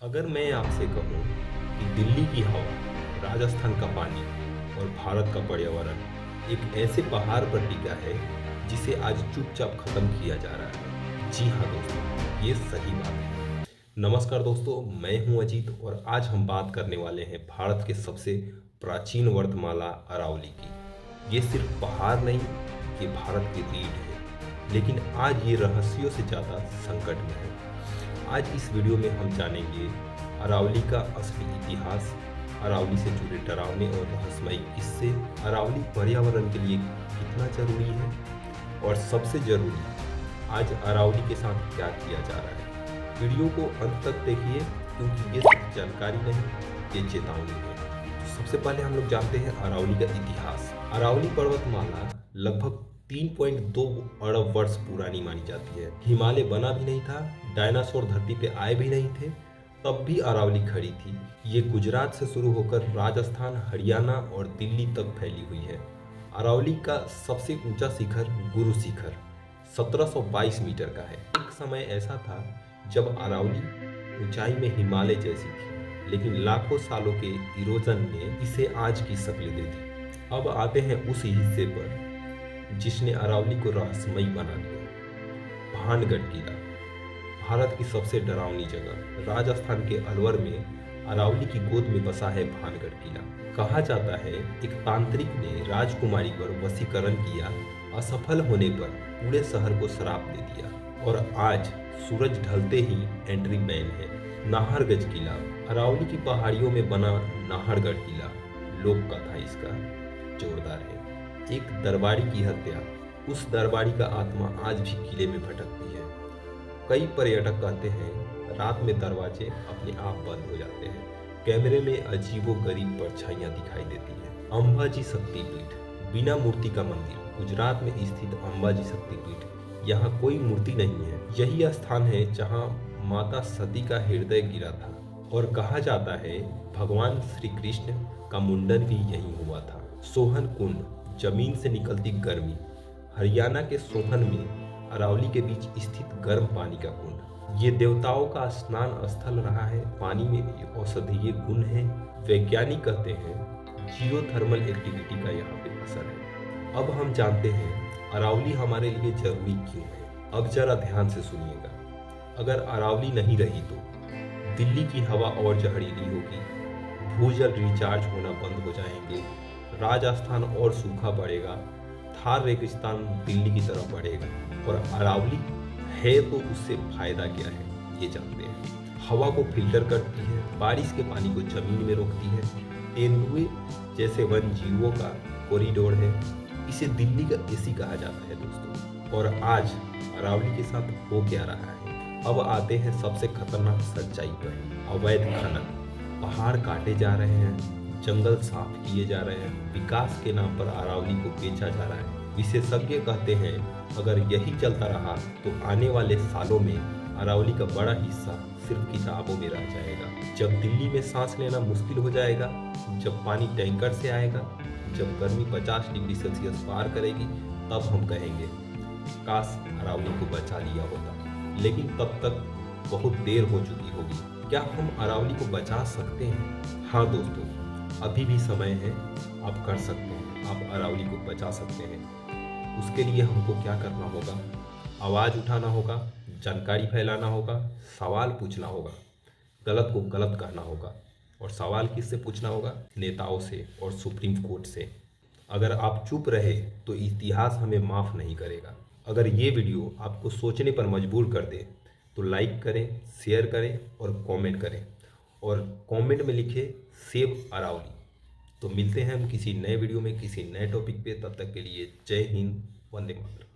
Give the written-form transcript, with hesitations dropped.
अगर मैं आपसे कहूँ कि दिल्ली की हवा, राजस्थान का पानी और भारत का पर्यावरण एक ऐसे पहाड़ पर टिका है जिसे आज चुपचाप खत्म किया जा रहा है। जी हाँ दोस्तों, ये सही बात है। नमस्कार दोस्तों, मैं हूँ अजीत और आज हम बात करने वाले हैं भारत के सबसे प्राचीन वर्णमाला अरावली की। ये सिर्फ पहाड़ नहीं, ये भारत की रीढ़ है, लेकिन आज ये रहस्यों से ज़्यादा संकट में है। आज इस वीडियो में हम जानेंगे अरावली का असली इतिहास, अरावली से जुड़े डरावने और रहस्यमयी किस्से, अरावली पर्यावरण के लिए कितना जरूरी है और सबसे जरूरी, आज अरावली के साथ क्या किया जा रहा है। वीडियो को अंत तक देखिए क्योंकि ये सिर्फ जानकारी नहीं, ये चेतावनी है। तो सबसे पहले हम लोग जानते हैं अरावली का इतिहास। अरावली पर्वतमाला लगभग 3.2 अरब वर्ष पुरानी मानी जाती है। हिमालय बना भी नहीं था, डायनासोर धरती पे आए भी नहीं थे, तब भी अरावली खड़ी थी। ये गुजरात से शुरू होकर राजस्थान, हरियाणा और दिल्ली तक फैली हुई है। अरावली का सबसे ऊंचा शिखर गुरु शिखर 1722 मीटर का है। एक समय ऐसा था जब अरावली ऊंचाई में हिमालय जैसी थी, लेकिन लाखों सालों के इरोजन ने इसे आज की शक्ल दे दी। अब आते हैं उस हिस्से पर जिसने अरावली को रहस्यमयी बना दिया। भानगढ़ किला, भारत की सबसे डरावनी जगह। राजस्थान के अलवर में अरावली की गोद में बसा है भानगढ़ किला। कहा जाता है एक तांत्रिक ने राजकुमारी पर वशीकरण किया, असफल होने पर पूरे शहर को श्राप दे दिया और आज सूरज ढलते ही एंट्री बैन है। नाहरगढ़ किला, अरावली की पहाड़ियों में बना नाहरगढ़ किला, लोक कथा इसका जोरदार है। एक दरबारी की हत्या, उस दरबारी का आत्मा आज भी किले में भटकती है। कई पर्यटक कहते हैं रात में दरवाजे अपने आप बंद हो जाते हैं, कैमरे में अजीबो गरीब परछाइयां दिखाई देती हैं। अंबाजी शक्तिपीठ, बिना मूर्ति का मंदिर, गुजरात में स्थित अंबाजी शक्तिपीठ, यहाँ कोई मूर्ति नहीं है। यही स्थान है जहाँ माता सती का हृदय गिरा था और कहा जाता है भगवान श्री कृष्ण का मुंडन भी यहीं हुआ था। सोहन कुंड, जमीन से निकलती गर्मी, हरियाणा के सोहन में अरावली के बीच स्थित गर्म पानी का कुंड। ये देवताओं का स्नान स्थल रहा है। पानी में औषधीय गुण है। वैज्ञानिक कहते हैं जियोथर्मल एक्टिविटी का यहाँ पे असर है। अब हम जानते हैं अरावली हमारे लिए जरूरी क्यों है। अब जरा ध्यान से सुनिएगा। अगर अरावली नहीं रही तो दिल्ली की हवा और जहरीली होगी, भूजल रिचार्ज होना बंद हो जाएंगे, राजस्थान और सूखा पड़ेगा, थार रेगिस्तान दिल्ली की तरफ बढ़ेगा और अरावली है तो उससे फायदा क्या है ये जानते हैं। हवा को फिल्टर करती है, बारिश के पानी को जमीन में रोकती है, तेंदुए जैसे वन जीवों का कॉरिडोर है। इसे दिल्ली का एसी कहा जाता है दोस्तों। और आज अरावली के साथ हो क्या रहा है। अब आते हैं सबसे खतरनाक सच्चाई पर। अवैध खनन, पहाड़ काटे जा रहे हैं, जंगल साफ किए जा रहे हैं, विकास के नाम पर अरावली को बेचा जा रहा है। विशेषज्ञ कहते हैं अगर यही चलता रहा तो आने वाले सालों में अरावली का बड़ा हिस्सा सिर्फ किताबों में रह जाएगा। जब दिल्ली में सांस लेना मुश्किल हो जाएगा, जब पानी टैंकर से आएगा, जब गर्मी 50 डिग्री सेल्सियस पार करेगी, तब हम कहेंगे काश अरावली को बचा लिया होता। लेकिन तब तक बहुत देर हो चुकी होगी। क्या हम अरावली को बचा सकते हैं? हाँ दोस्तों, अभी भी समय है, आप कर सकते हैं, आप अरावली को बचा सकते हैं। उसके लिए हमको क्या करना होगा? आवाज़ उठाना होगा, जानकारी फैलाना होगा, सवाल पूछना होगा, गलत को गलत कहना होगा। और सवाल किससे पूछना होगा? नेताओं से और सुप्रीम कोर्ट से। अगर आप चुप रहे तो इतिहास हमें माफ़ नहीं करेगा। अगर ये वीडियो आपको सोचने पर मजबूर कर दे तो लाइक करें, शेयर करें और कमेंट करें। और कमेंट में लिखे सेव अरावली। तो मिलते हैं हम किसी नए वीडियो में किसी नए टॉपिक पे। तब तक के लिए जय हिंद, वंदे मातरम।